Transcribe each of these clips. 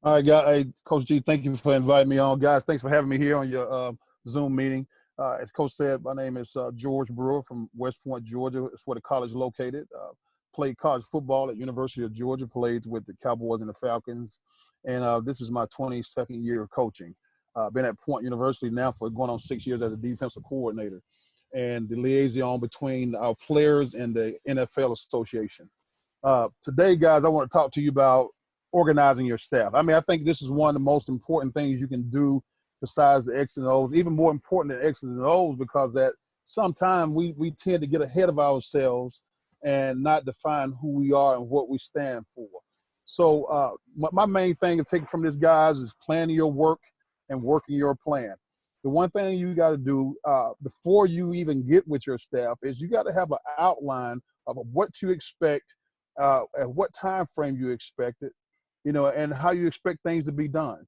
All right, guys. Hey, Coach G, thank you for inviting me on. Guys, thanks for having me here on your Zoom meeting. As Coach said, my name is George Brewer from West Point, Georgia. It's where the college is located. Played college football at University of Georgia, played with the Cowboys and the Falcons. And this is my 22nd year of coaching. Been at Point University now for going on 6 years as a defensive coordinator and the liaison between our players and the NFL Association. Today, guys, I want to talk to you about organizing your staff. I mean, I think this is one of the most important things you can do besides the X and O's, even more important than X's and O's, because that sometimes we tend to get ahead of ourselves and not define who we are and what we stand for. So my main thing to take from this, guys, is planning your work and working your plan. The one thing you got to do before you even get with your staff is you got to have an outline of what you expect, at what time frame you expect it, and how you expect things to be done.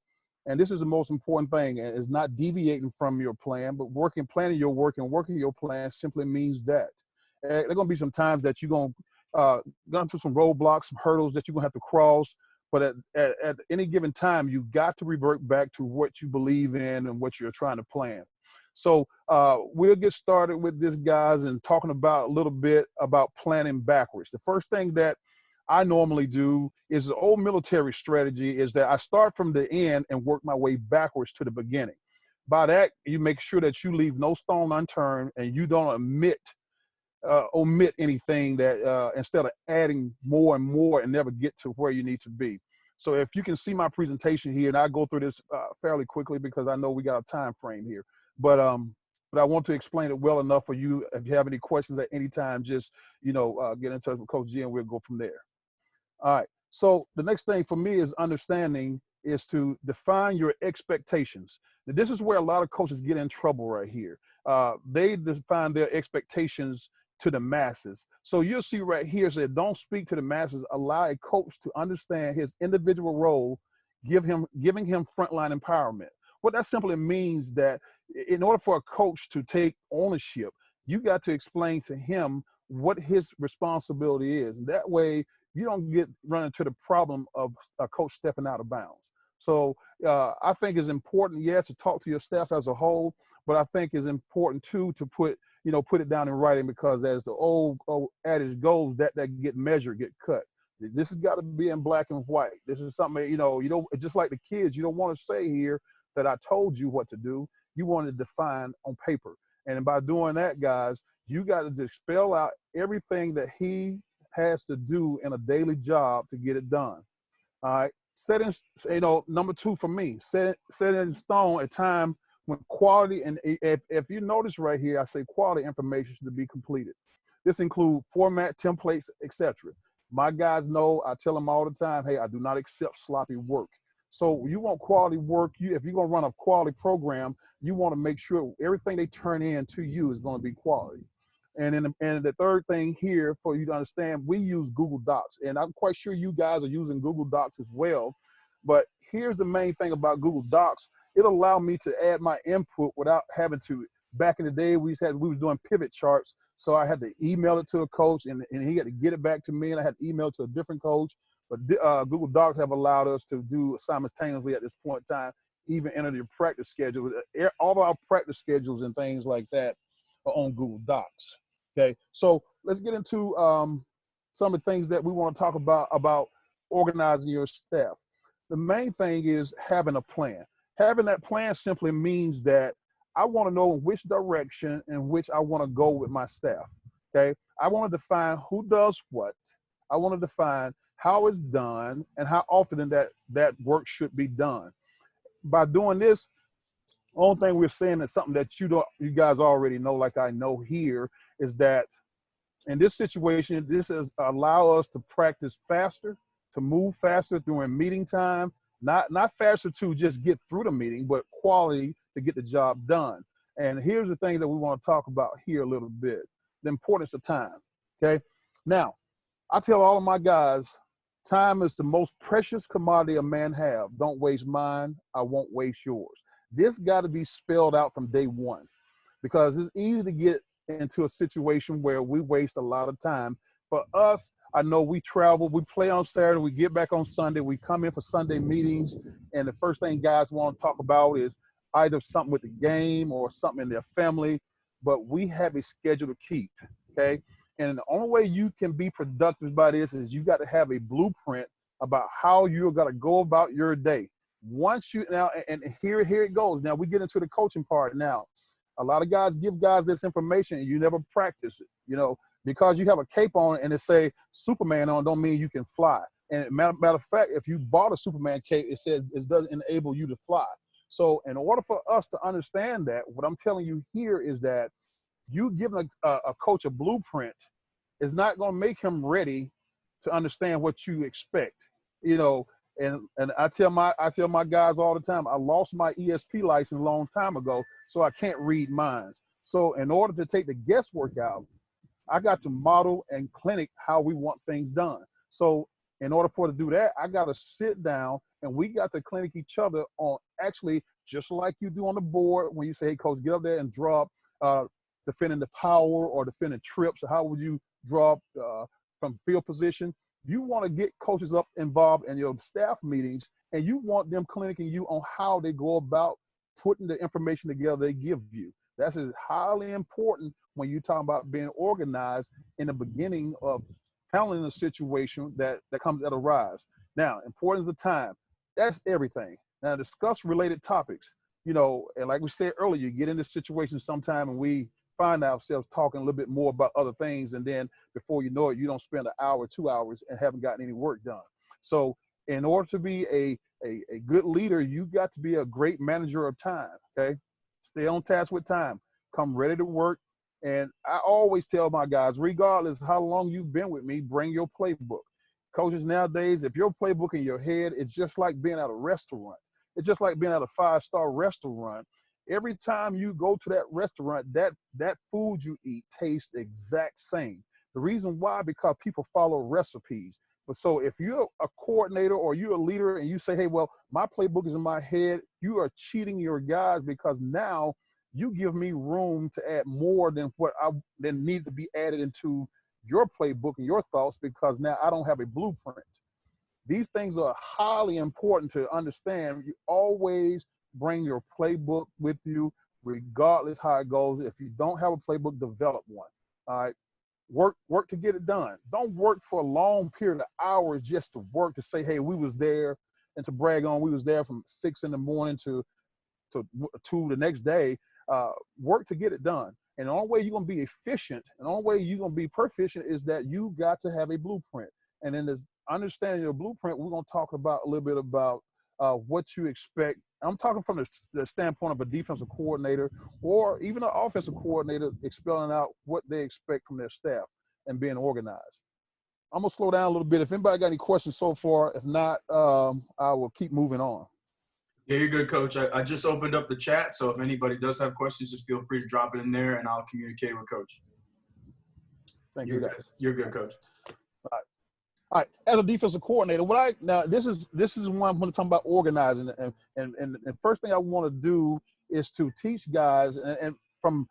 And this is the most important thing, and is not deviating from your plan, but planning your work and working your plan simply means that. There are going to be some times that you're going to go through some roadblocks, some hurdles that you're going to have to cross. But at any given time, you got to revert back to what you believe in and what you're trying to plan. So we'll get started with this, guys, and talking about a little bit about planning backwards. The first thing that I normally do is the old military strategy is that I start from the end and work my way backwards to the beginning. By that, you make sure that you leave no stone unturned and you don't omit anything that instead of adding more and more and never get to where you need to be. So if you can see my presentation here, and I go through this fairly quickly because I know we got a time frame here, but I want to explain it well enough for you. If you have any questions at any time, just get in touch with Coach G and we'll go from there. All right. So the next thing for me is understanding is to define your expectations. Now, this is where a lot of coaches get in trouble right here. They define their expectations to the masses. So you'll see right here said, don't speak to the masses. Allow a coach to understand his individual role, giving him frontline empowerment. What that simply means that in order for a coach to take ownership, you got to explain to him what his responsibility is. And that way you don't run into the problem of a coach stepping out of bounds. So I think it's important, yes, to talk to your staff as a whole, but I think it's important too to put it down in writing, because as the old adage goes, that get measured, get cut. This has got to be in black and white. This is something, you don't, just like the kids, you don't want to say here that I told you what to do. You want to define on paper. And by doing that, guys, you got to spell out everything that he has to do in a daily job to get it done. All right. Number two for me, set in stone a time when quality, and if you notice right here, I say quality information should be completed. This includes format, templates, etc. My guys know, I tell them all the time, hey, I do not accept sloppy work. So you want quality work. If you're going to run a quality program, you want to make sure everything they turn in to you is going to be quality. And the third thing here for you to understand, we use Google Docs, and I'm quite sure you guys are using Google Docs as well. But here's the main thing about Google Docs. It allowed me to add my input without having to. Back in the day, we was doing pivot charts, so I had to email it to a coach, and he had to get it back to me, and I had to email it to a different coach. But Google Docs have allowed us to do simultaneously at this point in time, even enter your practice schedule. All of our practice schedules and things like that are on Google Docs. Okay, so let's get into some of the things that we want to talk about organizing your staff. The main thing is having a plan. Having that plan simply means that I want to know which direction in which I want to go with my staff. Okay, I want to define who does what. I want to define how it's done and how often that work should be done. By doing this, only thing we're saying is something that you guys already know, like I know here, is that in this situation, this is allow us to practice faster, to move faster during meeting time, not faster to just get through the meeting, but quality to get the job done. And here's the thing that we want to talk about here a little bit, the importance of time, okay? Now, I tell all of my guys, time is the most precious commodity a man have. Don't waste mine, I won't waste yours. This got to be spelled out from day one, because it's easy to get into a situation where we waste a lot of time. For us, I know we travel, we play on Saturday, we get back on Sunday, we come in for Sunday meetings, and the first thing guys want to talk about is either something with the game or something in their family, but we have a schedule to keep, okay? And the only way you can be productive by this is you got to have a blueprint about how you're going to go about your day. Once you now, and here it goes. Now we get into the coaching part now. A lot of guys give guys this information and you never practice it, you know, because you have a cape on and it say Superman on don't mean you can fly. And matter of fact, if you bought a Superman cape, it says it doesn't enable you to fly. So in order for us to understand that, what I'm telling you here is that you giving a coach a blueprint is not going to make him ready to understand what you expect, you know. And I tell my guys all the time, I lost my ESP license a long time ago, so I can't read minds. So in order to take the guesswork out, I got to model and clinic how we want things done. So in order for to do that, I got to sit down and we got to clinic each other on actually just like you do on the board when you say, hey, coach, get up there and drop defending the power or defending trips. How would you drop from field position? You want to get coaches up involved in your staff meetings, and you want them clinicking you on how they go about putting the information together they give you. That's highly important when you talk about being organized in the beginning of handling a situation that comes at a rise. Now, importance of time, that's everything. Now, discuss related topics. You know, and like we said earlier, you get into situations sometime and we find ourselves talking a little bit more about other things, and then before you know it, you don't spend an hour, 2 hours and haven't gotten any work done. So in order to be a good leader, you got to be a great manager of time, okay? Stay on task with time, come ready to work. And I always tell my guys, regardless how long you've been with me, bring your playbook. Coaches nowadays, if your playbook in your head, it's just like being at a restaurant. It's just like being at a 5-star restaurant. Every time you go to that restaurant, that food you eat tastes the exact same. The reason why, because people follow recipes. But so if you're a coordinator or you're a leader and you say, hey, well, my playbook is in my head, you are cheating your guys, because now you give me room to add more than what then need to be added into your playbook and your thoughts, because now I don't have a blueprint. These things are highly important to understand. You always bring your playbook with you, regardless how it goes. If you don't have a playbook, develop one. All right. Work to get it done. Don't work for a long period of hours just to work to say, hey, we was there, and to brag on we was there from 6 in the morning to the next day. Work to get it done. And the only way you're going to be efficient and the only way you're going to be proficient is that you got to have a blueprint. And in this understanding your blueprint, we're going to talk about a little bit about what you expect. I'm talking from the standpoint of a defensive coordinator or even an offensive coordinator, spelling out what they expect from their staff and being organized. I'm going to slow down a little bit. If anybody got any questions so far, if not, I will keep moving on. Yeah, you're good, Coach. I just opened up the chat, so if anybody does have questions, just feel free to drop it in there, and I'll communicate with Coach. Thank you, guys. You're good, Coach. All right. As a defensive coordinator, now this is one I'm going to talk about organizing, and first thing I want to do is to teach guys and from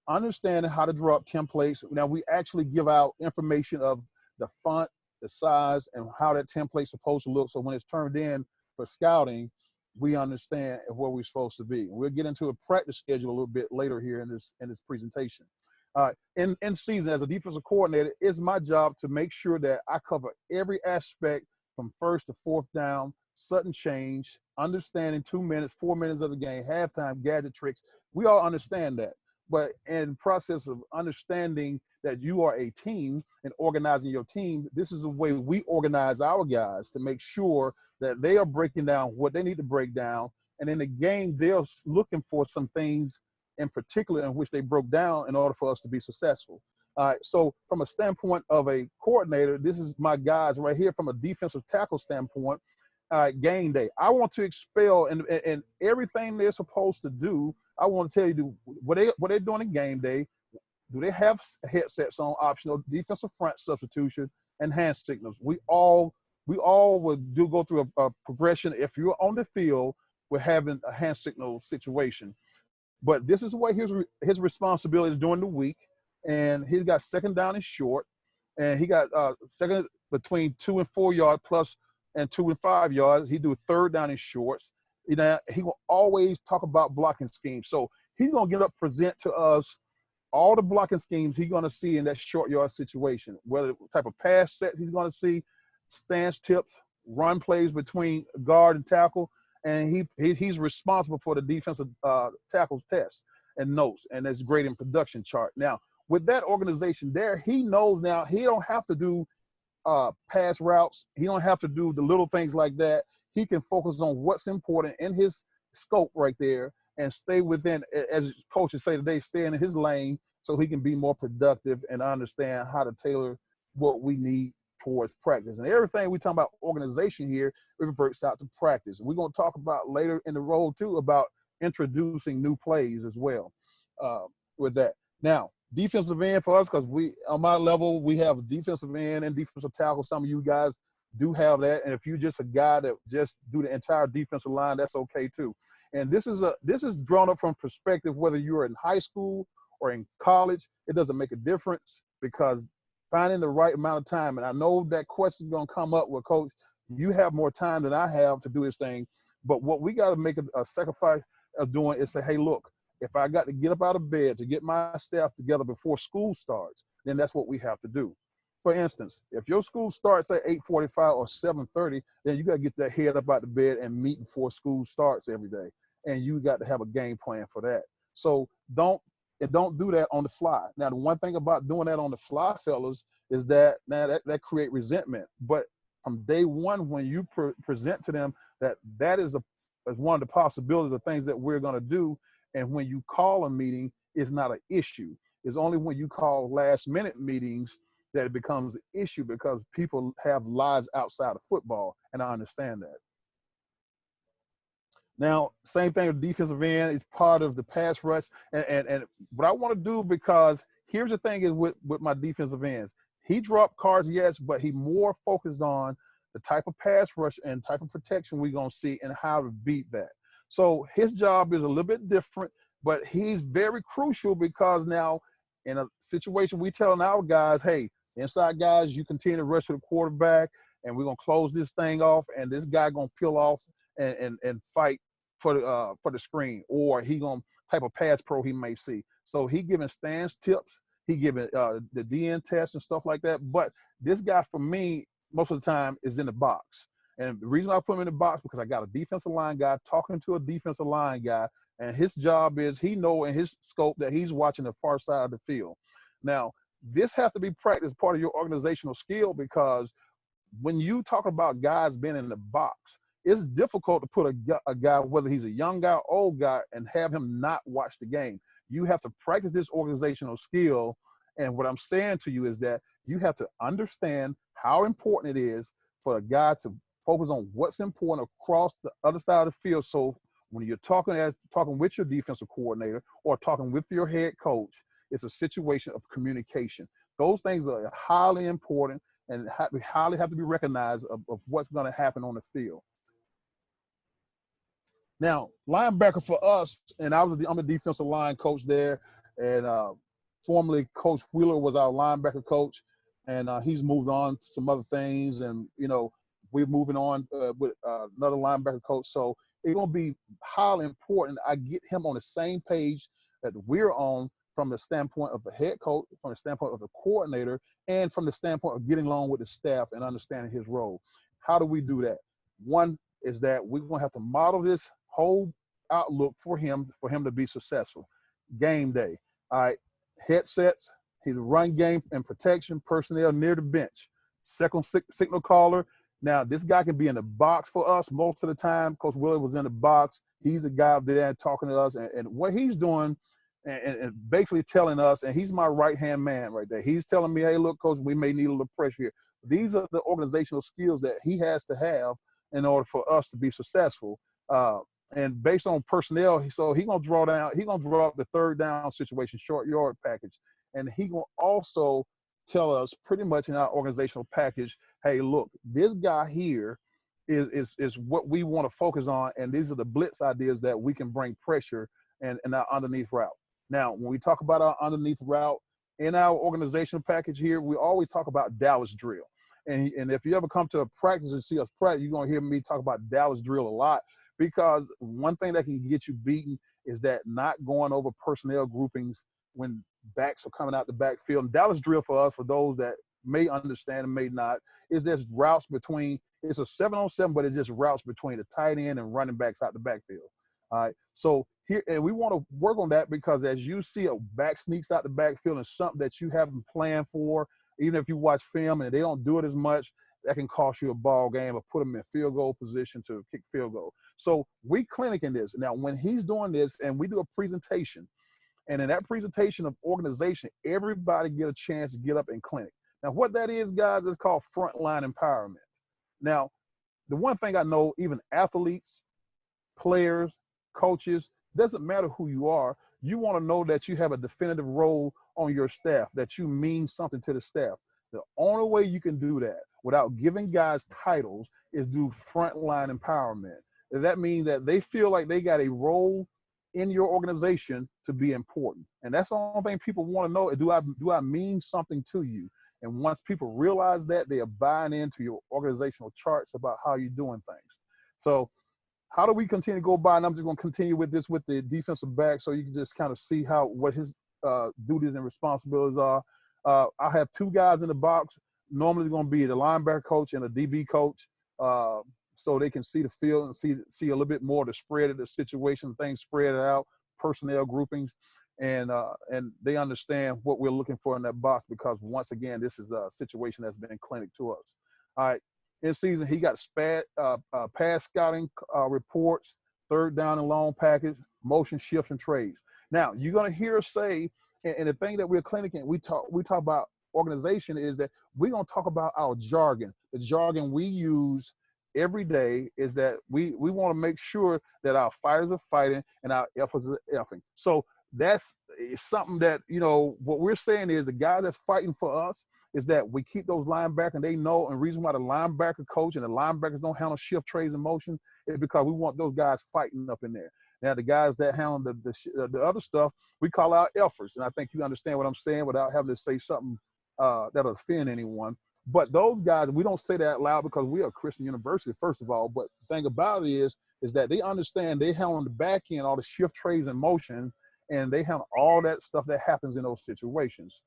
understanding how to draw up templates. Now we actually give out information of the font, the size, and how that template's supposed to look. So when it's turned in for scouting, we understand where we're supposed to be. We'll get into a practice schedule a little bit later here in this presentation. In season, as a defensive coordinator, it's my job to make sure that I cover every aspect from first to fourth down, sudden change, understanding 2 minutes, 4 minutes of the game, halftime, gadget tricks. We all understand that. But in the process of understanding that you are a team and organizing your team, this is the way we organize our guys to make sure that they are breaking down what they need to break down. And in the game, they're looking for some things in particular in which they broke down in order for us to be successful. All right, so from a standpoint of a coordinator, this is my guys right here from a defensive tackle standpoint. Game day, I want to expel and everything they're supposed to do. I want to tell you what they're doing in game day. Do they have headsets on, optional, defensive front substitution, and hand signals? We all would go through a progression. If you're on the field, we're having a hand signal situation. But this is what his responsibility is during the week, and he's got second down and short. and he got second between 2 and 4 yard plus and 2 and 5 yards. He do third down in shorts. You know, he will always talk about blocking schemes. So he's gonna get up, present to us all the blocking schemes he's gonna see in that short yard situation, whether type of pass sets he's gonna see, stance tips, run plays between guard and tackle, and he's responsible for the defensive tackles test and notes, and that's great in production chart. Now, with that organization there, he knows now he don't have to do pass routes. He don't have to do the little things like that. He can focus on what's important in his scope right there and stay within, as coaches say today, stay in his lane so he can be more productive and understand how to tailor what we need towards practice. And everything we talk about organization here, it reverts out to practice. And we're going to talk about later in the role too about introducing new plays as well with that. Now, defensive end for us, because we on my level, we have defensive end and defensive tackle. Some of you guys do have that. And if you're just a guy that just do the entire defensive line, that's okay too. And this is drawn up from perspective, whether you're in high school or in college, it doesn't make a difference because finding the right amount of time. And I know that question is going to come up with coach, you have more time than I have to do this thing. But what we got to make a sacrifice of doing is say, hey, look, if I got to get up out of bed to get my staff together before school starts, then that's what we have to do. For instance, if your school starts at 8:45 or 7:30, then you got to get that head up out of bed and meet before school starts every day. And you got to have a game plan for that. So don't do that on the fly. Now, the one thing about doing that on the fly, fellas, is that that create resentment. But from day one, when you present to them that is one of the possibilities of things that we're going to do, and when you call a meeting, it's not an issue. It's only when you call last-minute meetings that it becomes an issue because people have lives outside of football, and I understand that. Now, same thing with defensive end. It's part of the pass rush. And what I want to do, because here's the thing is with my defensive ends, he dropped cards, yes, but he more focused on the type of pass rush and type of protection we're going to see and how to beat that. So his job is a little bit different, but he's very crucial because now in a situation we telling our guys, hey, inside guys, you continue to rush to the quarterback and we're going to close this thing off and this guy going to peel off and fight for the screen, or he gonna type of pass pro he may see. So he giving stance tips, he giving the DN tests and stuff like that. But this guy for me, most of the time is in the box. And the reason I put him in the box because I got a defensive line guy talking to a defensive line guy, and his job is he know in his scope that he's watching the far side of the field. Now, this has to be practiced part of your organizational skill because when you talk about guys being in the box, it's difficult to put a guy, whether he's a young guy, old guy, and have him not watch the game. You have to practice this organizational skill. And what I'm saying to you is that you have to understand how important it is for a guy to focus on what's important across the other side of the field. So when you're talking with your defensive coordinator or talking with your head coach, it's a situation of communication. Those things are highly important and highly have to be recognized of what's going to happen on the field. Now, linebacker for us, and I'm a defensive line coach there, and formerly Coach Wheeler was our linebacker coach, and he's moved on to some other things, and we're moving on with another linebacker coach. So it's going to be highly important I get him on the same page that we're on from the standpoint of the head coach, from the standpoint of the coordinator, and from the standpoint of getting along with the staff and understanding his role. How do we do that? One is that we're going to have to model this whole outlook for him to be successful. Game day, all right, headsets, he's a run game and protection personnel near the bench. Second signal caller. Now, this guy can be in the box for us most of the time. Coach Willie was in the box. He's a guy up there talking to us. And what he's doing and basically telling us, and he's my right-hand man right there. He's telling me, hey, look, Coach, we may need a little pressure here. These are the organizational skills that he has to have in order for us to be successful. And based on personnel, so he's gonna draw up the third down situation, short yard package. And he gonna also tell us pretty much in our organizational package, hey, look, this guy here is what we want to focus on, and these are the blitz ideas that we can bring pressure and our underneath route. Now, when we talk about our underneath route, in our organizational package here, we always talk about Dallas drill. And if you ever come to a practice and see us practice, you're going to hear me talk about Dallas drill a lot, because one thing that can get you beaten is that not going over personnel groupings when backs are coming out the backfield. And Dallas drill for us, for those that may understand and may not, is just routes between, it's a 7-on-7, but it's just routes between the tight end and running backs out the backfield. All right. So here, and we want to work on that, because as you see a back sneaks out the backfield and something that you haven't planned for, even if you watch film and they don't do it as much, that can cost you a ball game or put them in field goal position to kick field goal. So we clinic in this. Now, when he's doing this and we do a presentation, and in that presentation of organization, everybody get a chance to get up and clinic. Now, what that is, guys, is called frontline empowerment. Now, the one thing I know, even athletes, players, coaches, doesn't matter who you are, you want to know that you have a definitive role on your staff, that you mean something to the staff. The only way you can do that without giving guys titles is do frontline empowerment. That means that they feel like they got a role in your organization to be important. And that's the only thing people want to know. Do I mean something to you? And once people realize that, they are buying into your organizational charts about how you're doing things. So how do we continue to go by? And I'm just going to continue with this with the defensive back, so you can just kind of see what his duties and responsibilities are. I have two guys in the box. Normally going to be the linebacker coach and a DB coach, so they can see the field and see a little bit more of the spread of the situation, things spread out, personnel groupings, and they understand what we're looking for in that box, because once again, this is a situation that's been clinic to us. All right. In season, he got pass scouting reports, third down and long package, motion shifts and trades. Now, you're going to hear us say, and the thing that we're clinicing, we talk about organization, is that we're going to talk about our jargon. The jargon we use every day is that we want to make sure that our fighters are fighting and our effers are effing. So that's something that, what we're saying is the guy that's fighting for us is that we keep those linebackers, and they know, and reason why the linebacker coach and the linebackers don't handle shift, trades, and motion is because we want those guys fighting up in there. Now, the guys that handle the other stuff, we call our efforts. And I think you understand what I'm saying without having to say something that'll offend anyone. But those guys, we don't say that out loud because we are a Christian university, first of all. But the thing about it is that they understand they handle on the back end all the shift, trades, and motion, and they handle all that stuff that happens in those situations.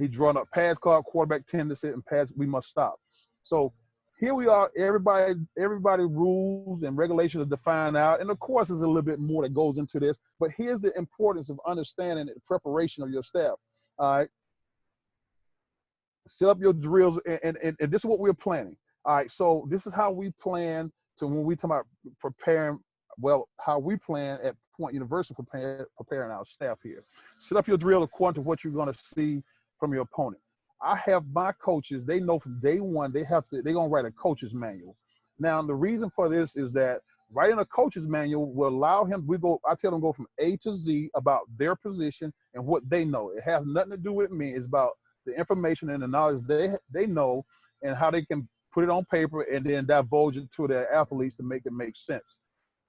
He drawn up pass card, quarterback tendency, and pass, we must stop. So here we are, everybody rules and regulations are defined out. And of course, there's a little bit more that goes into this, but here's the importance of understanding the preparation of your staff. All right. Set up your drills, and this is what we're planning. All right. So this is how we plan to, when we talk about preparing, how we plan at Point University preparing our staff here. Set up your drill according to what you're going to see from your opponent. I have my coaches, they know from day one, they're going to write a coach's manual. Now, the reason for this is that writing a coach's manual will allow him, I tell them go from A to Z about their position and what they know. It has nothing to do with me. It's about the information and the knowledge they know and how they can put it on paper and then divulge it to their athletes to make it make sense.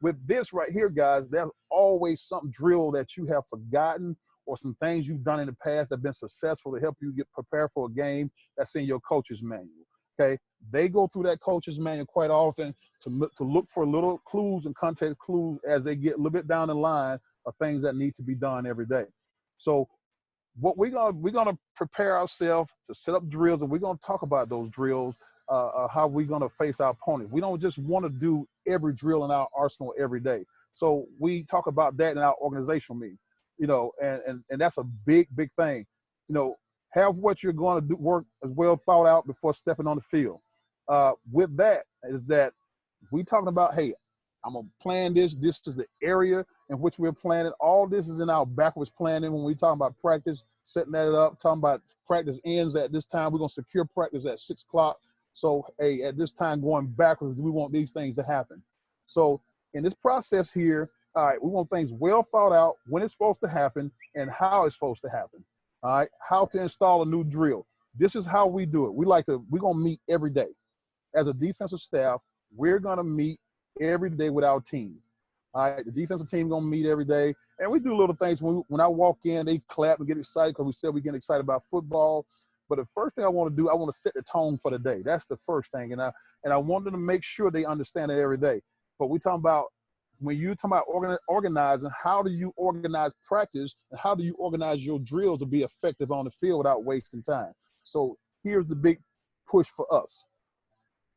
With this right here, guys, there's always some drill that you have forgotten or some things you've done in the past that have been successful to help you get prepared for a game that's in your coach's manual, okay? They go through that coach's manual quite often to look for little clues and context clues as they get a little bit down the line of things that need to be done every day. So what we're gonna prepare ourselves to set up drills, and we're gonna talk about those drills, how we're gonna face our opponent. We don't just want to do every drill in our arsenal every day. So we talk about that in our organizational meeting, and that's a big thing. Have what you're going to do work as well thought out before stepping on the field. With that is that we talking about, hey, I'm gonna plan this. This is the area in which we're planning. All this is in our backwards planning when we talking about practice, setting that up, talking about practice ends at this time. We're gonna secure practice at 6 o'clock. So, hey, at this time going backwards, we want these things to happen. So in this process here, all right, we want things well thought out, when it's supposed to happen and how it's supposed to happen. All right, how to install a new drill. This is how we do it. We're gonna meet every day. As a defensive staff, we're gonna meet every day with our team. All right, the defensive team gonna meet every day, and we do little things. When I walk in, they clap and get excited because we said we get excited about football. But the first thing I want to do, I want to set the tone for the day. That's the first thing, and I want them to make sure they understand it every day. But we talking about when you talking about organizing, how do you organize practice and how do you organize your drills to be effective on the field without wasting time? So here's the big push for us.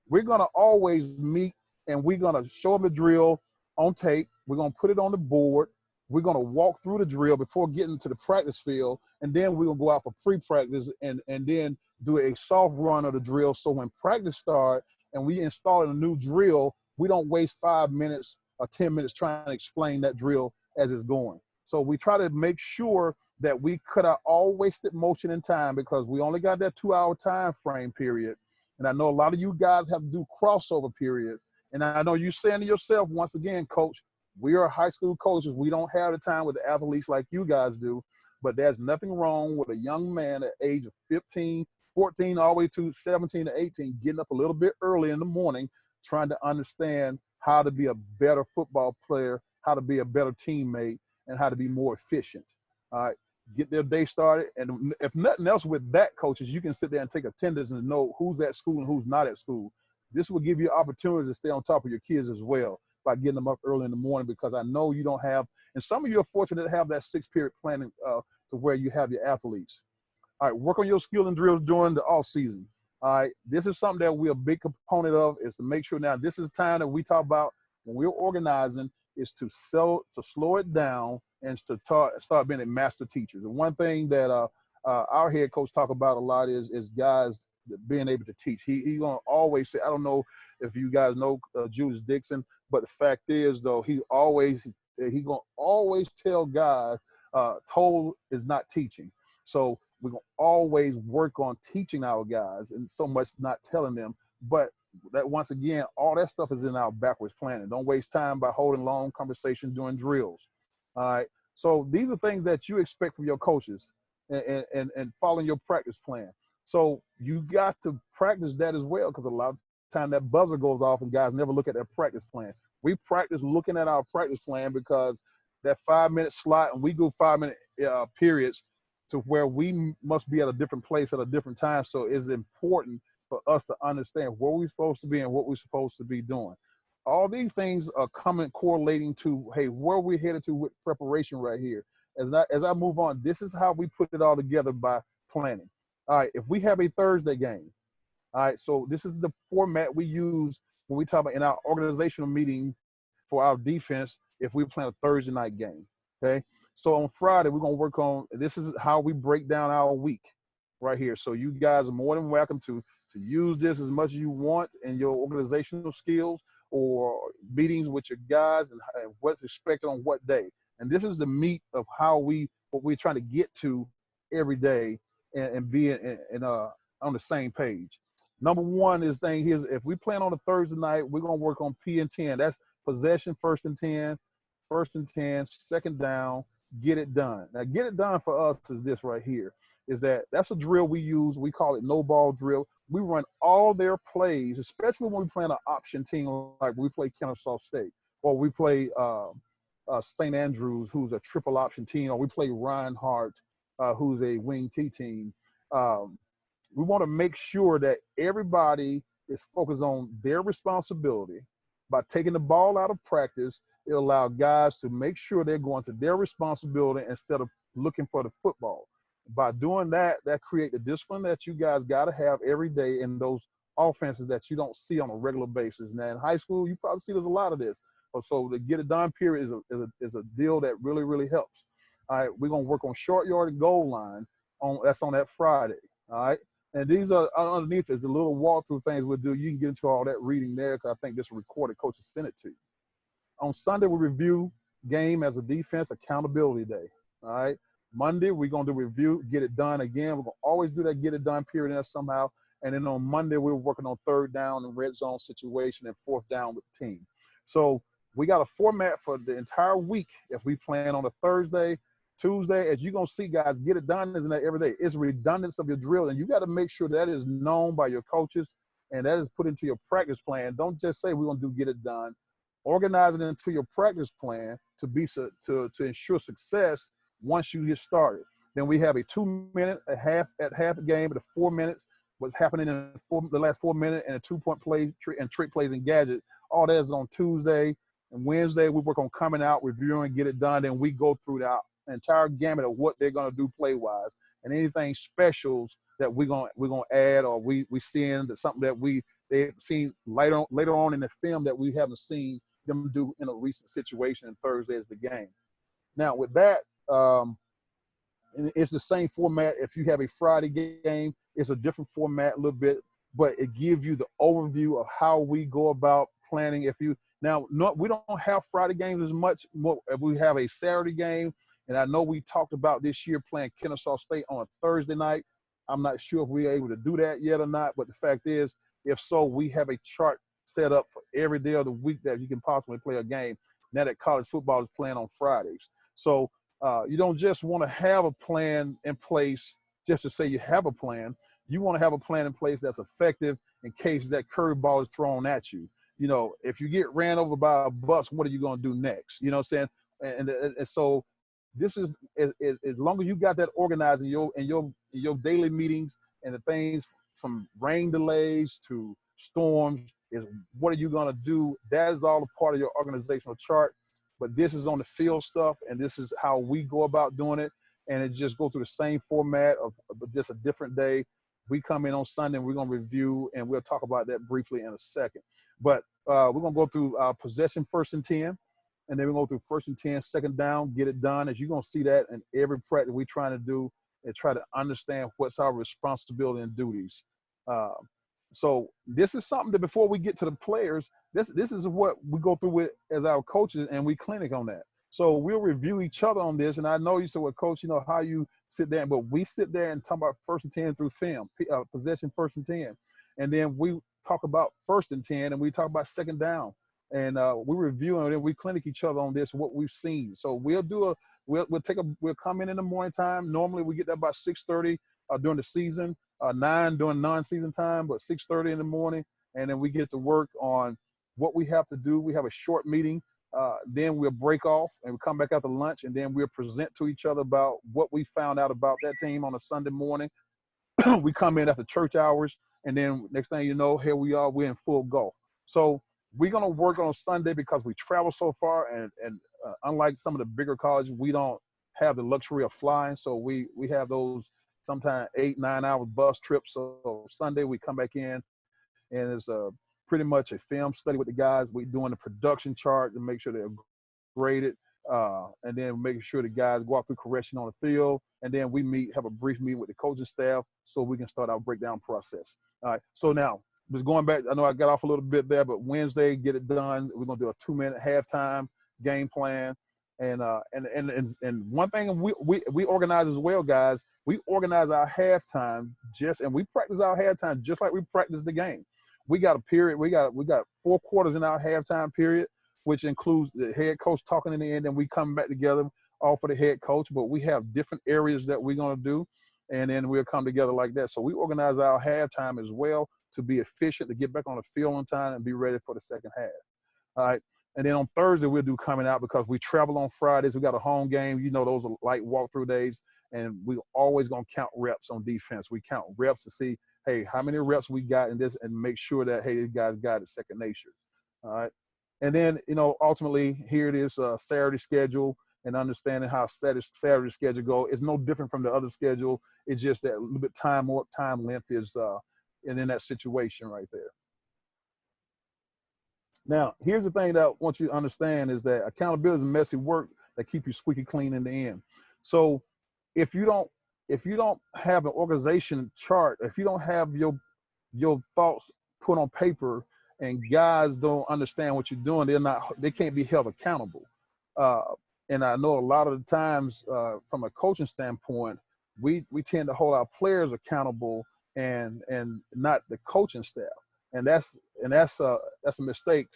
We're going to always meet and we're going to show them the drill on tape. We're going to put it on the board. We're going to walk through the drill before getting to the practice field. And then we're going to go out for pre-practice and then do a soft run of the drill. So when practice starts and we install a new drill, we don't waste 5 minutes or 10 minutes trying to explain that drill as it's going. So we try to make sure that we cut out all wasted motion and time because we only got that 2-hour time frame period. And I know a lot of you guys have to do crossover periods. And I know you're saying to yourself, once again, coach, we are high school coaches. We don't have the time with the athletes like you guys do. But there's nothing wrong with a young man at the age of 15, 14, all the way to 17 to 18, getting up a little bit early in the morning, trying to understand how to be a better football player, how to be a better teammate, and how to be more efficient. All right. Get their day started. And if nothing else with that, coaches, you can sit there and take attendance and know who's at school and who's not at school. This will give you opportunities to stay on top of your kids as well by getting them up early in the morning because I know you don't have, and some of you are fortunate to have that 6-period planning to where you have your athletes. All right, work on your skill and drills during the off season. All right, this is something that we're a big component of is to make sure now this is time that we talk about when we're organizing is to slow it down and to start being master teachers. And one thing that our head coach talk about a lot is guys being able to teach. He gonna always say, I don't know if you guys know Julius Dixon, but the fact is though, he gonna always tell guys, told is not teaching. So we're gonna always work on teaching our guys and so much not telling them. But that once again, all that stuff is in our backwards planning. Don't waste time by holding long conversations during drills. All right. So these are things that you expect from your coaches and following your practice plan. So you got to practice that as well because a lot of time that buzzer goes off and guys never look at their practice plan. We practice looking at our practice plan because that 5-minute slot and we do 5-minute periods to where we must be at a different place at a different time. So it's important for us to understand where we're supposed to be and what we're supposed to be doing. All these things are correlating to, hey, where we're headed to with preparation right here. As I move on, this is how we put it all together by planning. All right, if we have a Thursday game, all right, so this is the format we use when we talk about in our organizational meeting for our defense if we plan a Thursday night game, okay? So on Friday, we're going to work on, this is how we break down our week right here. So you guys are more than welcome to use this as much as you want in your organizational skills or meetings with your guys and what's expected on what day. And this is the meat of what we're trying to get to every day and be on the same page. Number one is thing here, if we plan on a Thursday night, we're going to work on P and 10. That's possession, first and 10, second down, get it done. Now, get it done for us is this right here, is that's a drill we use. We call it no ball drill. We run all their plays, especially when we play an option team like we play Kennesaw State or we play St. Andrews, who's a triple option team, or we play Reinhardt, who's a wing T team. We want to make sure that everybody is focused on their responsibility. By taking the ball out of practice, it allows guys to make sure they're going to their responsibility instead of looking for the football. By doing that, that creates the discipline that you guys got to have every day in those offenses that you don't see on a regular basis. Now, in high school, you probably see there's a lot of this. So the get it done period is a deal that really, really helps. All right, we're going to work on short yard and goal line. That's on that Friday. All right. And these are underneath is the little walkthrough things we'll do. You can get into all that reading there because I think this recorded coach has sent it to you. On Sunday, we review game as a defense accountability day. All right. Monday, we're going to review, get it done again. We're going to always do that get it done period there somehow. And then on Monday, we're working on third down and red zone situation and fourth down with the team. So we got a format for the entire week. If we plan on a Thursday, Tuesday, as you're going to see, guys, get it done isn't that every day. It's redundance of your drill, and you got to make sure that is known by your coaches and that is put into your practice plan. Don't just say we're going to do get it done. organize it into your practice plan to ensure success once you get started. Then we have a 2-minute, a half a game, the 4 minutes, what's happening in the last 4 minutes, and a 2-point play and trick plays and gadget. All that is on Tuesday. And Wednesday, we work on coming out, reviewing, get it done, and we go through the entire gamut of what they're going to do play-wise and anything specials that we're gonna add or we seeing that something that they've seen later on in the film that we haven't seen them do in a recent situation, and Thursday is the game. Now, with that, it's the same format. If you have a Friday game, it's a different format a little bit, but it gives you the overview of how we go about planning. We don't have Friday games as much. If we have a Saturday game, and I know we talked about this year playing Kennesaw State on a Thursday night. I'm not sure if we're able to do that yet or not, but the fact is, if so, we have a chart set up for every day of the week that you can possibly play a game. Now that college football is playing on Fridays. So you don't just want to have a plan in place just to say you have a plan. You want to have a plan in place that's effective in case that curveball is thrown at you. You know, if you get ran over by a bus, what are you going to do next? You know what I'm saying? And so this is as long as you got that organized in your daily meetings and the things from rain delays to storms is what are you going to do? That is all a part of your organizational chart. But this is on the field stuff, and this is how we go about doing it. And it just go through the same format of just a different day. We come in on Sunday, and we're going to review, and we'll talk about that briefly in a second. But we're going to go through possession 1st and 10, and then we're going to go through 1st and 10, 2nd down, get it done. As you're going to see that in every practice we're trying to do and try to understand what's our responsibility and duties. So this is something that before we get to the players, this is what we go through with as our coaches, and we clinic on that. So we'll review each other on this. And I know you said, well, coach, you know how you sit there, but we sit there and talk about 1st and 10 through film, possession 1st and 10. And then we talk about 1st and 10, and we talk about 2nd down. And we review and then we clinic each other on this, what we've seen. So we'll come in the morning time. Normally we get there about 6:30 during the season. 9 during non-season time, but 6:30 in the morning, and then we get to work on what we have to do. We have a short meeting, then we'll break off and we come back after lunch, and then we'll present to each other about what we found out about that team on a Sunday morning. We come in after church hours, and then next thing you know, here we are, we're in full golf. So we're gonna work on Sunday because we travel so far, and unlike some of the bigger colleges, we don't have the luxury of flying, so we have those sometimes 8-9 hour bus trips. So Sunday we come back in, and it's pretty much a film study with the guys. We're doing the production chart to make sure they're graded, and then making sure the guys go out through correction on the field, and then we have a brief meeting with the coaching staff so we can start our breakdown process. All right. So now, just going back, I know I got off a little bit there, but Wednesday, get it done. We're gonna do a 2-minute halftime game plan. And one thing we organize as well, guys. We organize our halftime and we practice our halftime just like we practice the game. We got a period. We got 4 quarters in our halftime period, which includes the head coach talking in the end, and we come back together all for the head coach. But we have different areas that we're gonna do, and then we'll come together like that. So we organize our halftime as well to be efficient, to get back on the field on time and be ready for the second half. All right. And then on Thursday, we'll do coming out because we travel on Fridays. We got a home game. You know, those are light walkthrough days. And we're always going to count reps on defense. We count reps to see, hey, how many reps we got in this, and make sure that, hey, these guys got it second nature. All right. And then, you know, ultimately, here it is, Saturday schedule, and understanding how Saturday schedule go. It's no different from the other schedule. It's just that a little bit time length is and in that situation right there. Now, here's the thing that I want you to understand is that accountability is messy work that keep you squeaky clean in the end. So if you don't have an organization chart, if you don't have your thoughts put on paper, and guys don't understand what you're doing, they can't be held accountable. And I know a lot of the times from a coaching standpoint, we tend to hold our players accountable and not the coaching staff. And that's a mistake.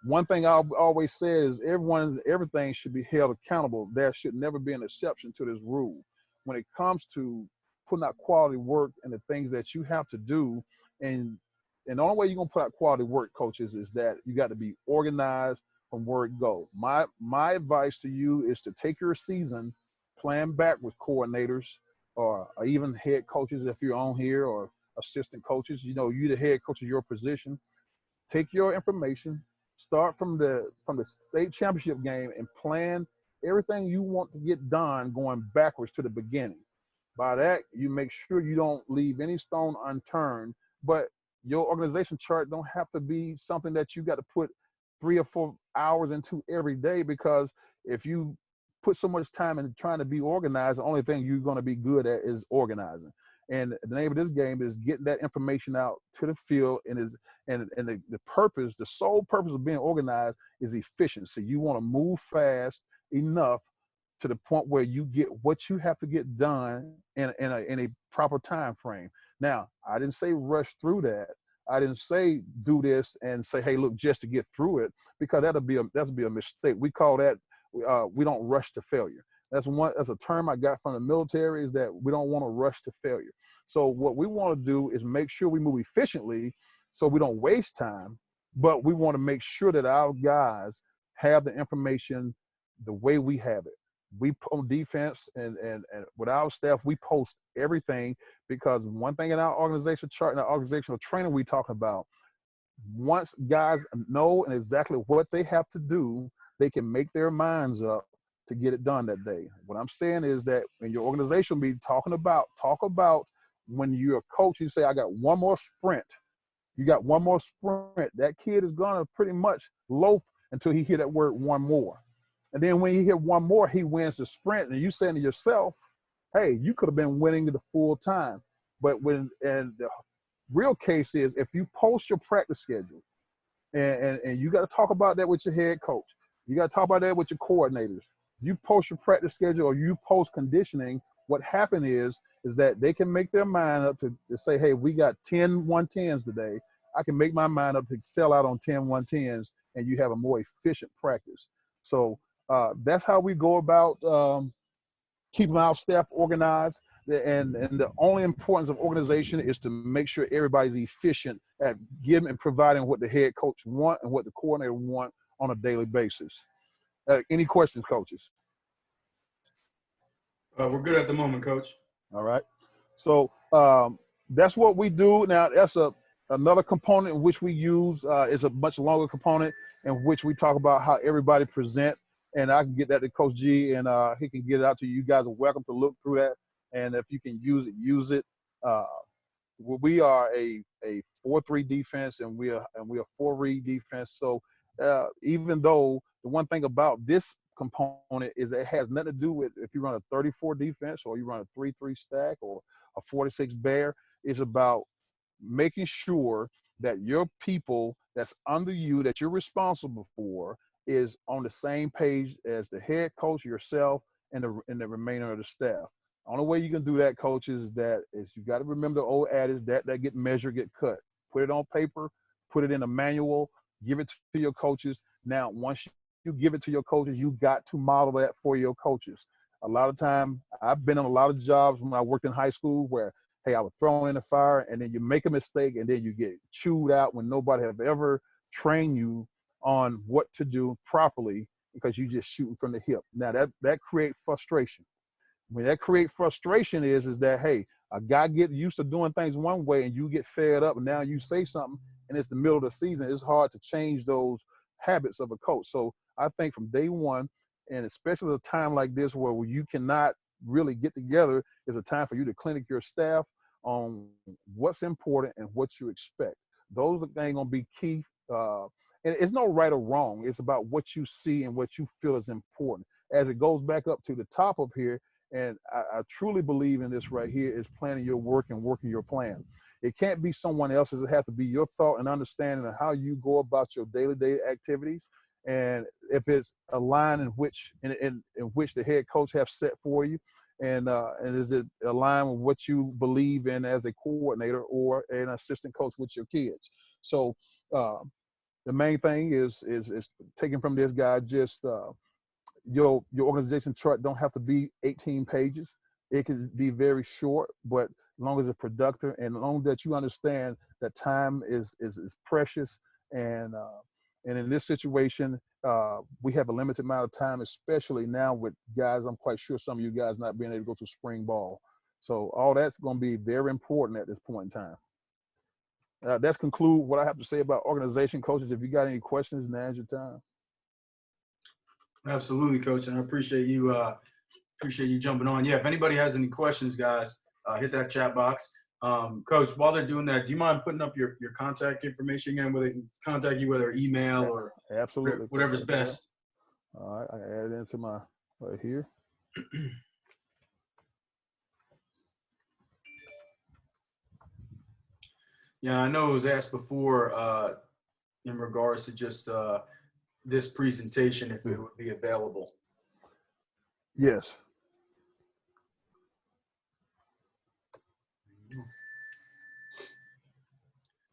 One thing I always say is everything should be held accountable. There should never be an exception to this rule. When it comes to putting out quality work and the things that you have to do, and the only way you're gonna put out quality work, coaches, is that you got to be organized from where it goes. My advice to you is to take your season, plan back with coordinators or even head coaches if you're on here, or assistant coaches. You know, you the head coach of your position. Take your information, start from the state championship game, and plan everything you want to get done going backwards to the beginning. By that, you make sure you don't leave any stone unturned. But your organization chart don't have to be something that you got to put 3 or 4 hours into every day, because if you put so much time into trying to be organized, the only thing you're going to be good at is organizing. And the name of this game is getting that information out to the field, and the purpose, the sole purpose of being organized is efficiency. You want to move fast enough to the point where you get what you have to get done in a proper time frame. Now, I didn't say rush through that. I didn't say do this and say, hey, look, just to get through it, because that'd be a mistake. We call that we don't rush to failure. That's a term I got from the military, is that we don't want to rush to failure. So what we want to do is make sure we move efficiently so we don't waste time, but we want to make sure that our guys have the information the way we have it. We on defense and with our staff, we post everything, because one thing in our organizational chart and our organizational training we talk about, once guys know and exactly what they have to do, they can make their minds up to get it done that day. What I'm saying is that in your organization be talk about when you're a coach, you say, I got one more sprint. You got one more sprint. That kid is gonna pretty much loaf until he hear that word one more. And then when he hit one more, he wins the sprint. And you saying to yourself, hey, you could have been winning the full time. But and the real case is, if you post your practice schedule, and you got to talk about that with your head coach. You got to talk about that with your coordinators. You post your practice schedule or you post conditioning. What happened is that they can make their mind up to say, hey, we got 10 110s today. I can make my mind up to sell out on 10 110s, and you have a more efficient practice. So that's how we go about keeping our staff organized. And the only importance of organization is to make sure everybody's efficient at giving and providing what the head coach want and what the coordinator want on a daily basis. Any questions, coaches? We're good at the moment, Coach. All right. So that's what we do. Now, that's another component in which we use is a much longer component in which we talk about how everybody present. And I can get that to Coach G, and he can get it out to you. You guys are welcome to look through that. And if you can use it, use it. We are a 4-3 defense, and we are 4-read defense. So even though the one thing about this component is that it has nothing to do with if you run a 34 defense or you run a 3-3 stack or a 46 bear. It's about making sure that your people that's under you, that you're responsible for, is on the same page as the head coach, yourself, and the remainder of the staff. The only way you can do that, coaches, is you got to remember the old adage that get measured, get cut. Put it on paper, put it in a manual, give it to your coaches. Now, once you give it to your coaches, you got to model that for your coaches. A lot of time, I've been on a lot of jobs when I worked in high school where, hey, I was thrown in the fire, and then you make a mistake, and then you get chewed out when nobody have ever trained you on what to do properly, because you just shooting from the hip. Now that creates frustration. When that create frustration is that, hey, a guy get used to doing things one way and you get fed up, and now you say something and it's the middle of the season. It's hard to change those habits of a coach. So I think from day one, and especially at a time like this where you cannot really get together, is a time for you to clinic your staff on what's important and what you expect. Those are going to be key. And it's no right or wrong. It's about what you see and what you feel is important. As it goes back up to the top of here, and I truly believe in this right here, is planning your work and working your plan. It can't be someone else's. It has to be your thought and understanding of how you go about your daily activities. And if it's a line in which the head coach have set for you, and is it aligned with what you believe in as a coordinator or an assistant coach with your kids? So the main thing is taking from this guy, just your organization chart don't have to be 18 pages. It can be very short, but as long as it's productive and as long as that you understand that time is precious, and And in this situation, we have a limited amount of time, especially now with guys. I'm quite sure some of you guys not being able to go to spring ball. So all that's going to be very important at this point in time. That's conclude what I have to say about organization, coaches. If you got any questions, now's your time. Absolutely, Coach, and I appreciate you jumping on. Yeah, if anybody has any questions, guys, hit that chat box. Coach, while they're doing that, do you mind putting up your contact information again, where they can contact you, whether email or absolutely whatever's best? All right, I can add it into my right here. Yeah, I know it was asked before in regards to just this presentation, if it would be available. Yes.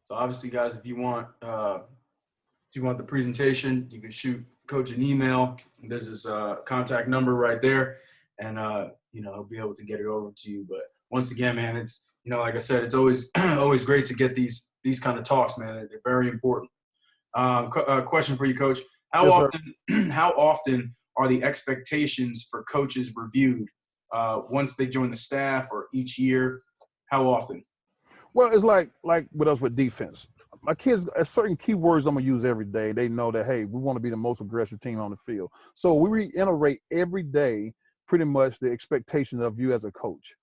So obviously, guys, if you want the presentation, you can shoot Coach an email. There's his contact number right there, and he'll be able to get it over to you. But once again, man, it's like I said, it's always always great to get these kind of talks, man. They're very important. Question for you, Coach: How often are the expectations for coaches reviewed once they join the staff, or each year? How often? Well, it's like with us with defense. My kids, certain keywords I'm going to use every day. They know that, hey, we want to be the most aggressive team on the field. So we reiterate every day pretty much the expectations of you as a coach.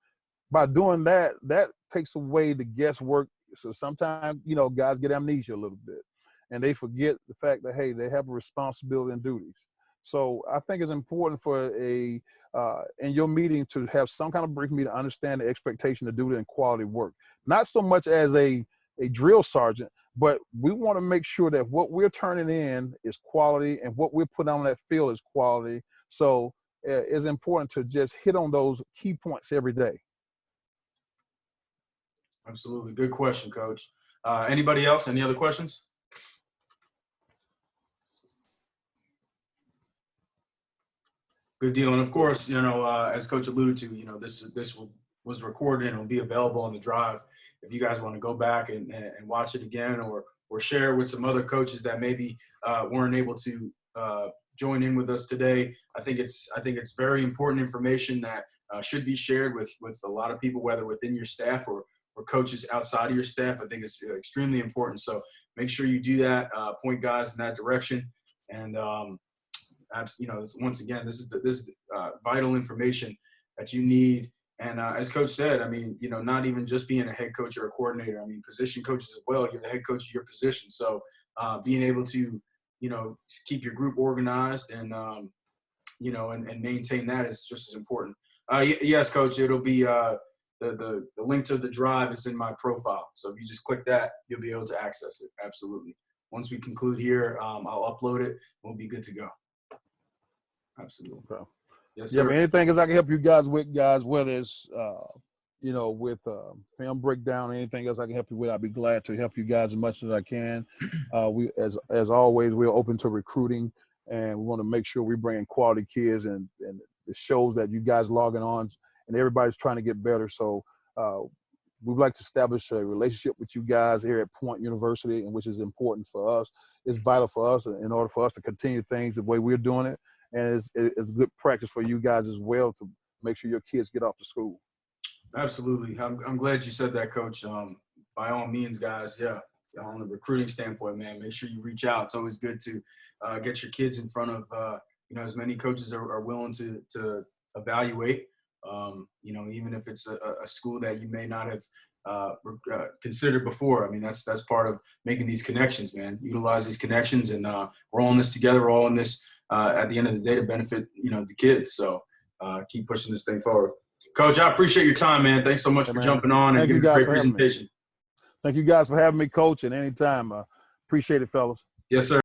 By doing that, that takes away the guesswork. So sometimes, guys get amnesia a little bit, and they forget the fact that, hey, they have a responsibility and duties. So I think it's important for in your meeting to have some kind of brief meeting to understand the expectation to do it in quality work. Not so much as a drill sergeant, but we want to make sure that what we're turning in is quality and what we're putting on that field is quality. So it's important to just hit on those key points every day. Absolutely. Good question, Coach. Anybody else? Any other questions? Good deal. And of course, as Coach alluded to, this was recorded and will be available on the drive. If you guys want to go back and watch it again, or share with some other coaches that maybe weren't able to join in with us today, I think it's very important information that should be shared with a lot of people, whether within your staff or coaches outside of your staff. I think it's extremely important. So make sure you do that. Point guys in that direction. And once again, this is vital information that you need. And as Coach said, I mean, not even just being a head coach or a coordinator. I mean, position coaches as well. You're the head coach of your position. So being able to, keep your group organized and, and maintain that is just as important. Yes, Coach, it'll be the link to the drive is in my profile. So if you just click that, you'll be able to access it. Absolutely. Once we conclude here, I'll upload it. We'll be good to go. Absolutely. Okay. Yes, sir. Yeah, anything I can help you guys with, whether it's, with film breakdown, anything else I can help you with, I'd be glad to help you guys as much as I can. We, as always, we're open to recruiting, and we want to make sure we bring in quality kids, and it shows that you guys logging on and everybody's trying to get better. So we'd like to establish a relationship with you guys here at Point University, and which is important for us. It's vital for us in order for us to continue things the way we're doing it. And it's good practice for you guys as well to make sure your kids get off to school. Absolutely. I'm glad you said that, Coach. By all means, guys, yeah, on the recruiting standpoint, man, make sure you reach out. It's always good to get your kids in front of, as many coaches are willing to evaluate, even if it's a school that you may not have considered before. I mean, that's part of making these connections, man. Utilize these connections, and we're all in this together. We're all in this at the end of the day to benefit, the kids. So keep pushing this thing forward. Coach, I appreciate your time, man. Thanks so much for jumping on and giving a great presentation. Thank you guys for having me, Coach, and anytime. Appreciate it, fellas. Yes, sir.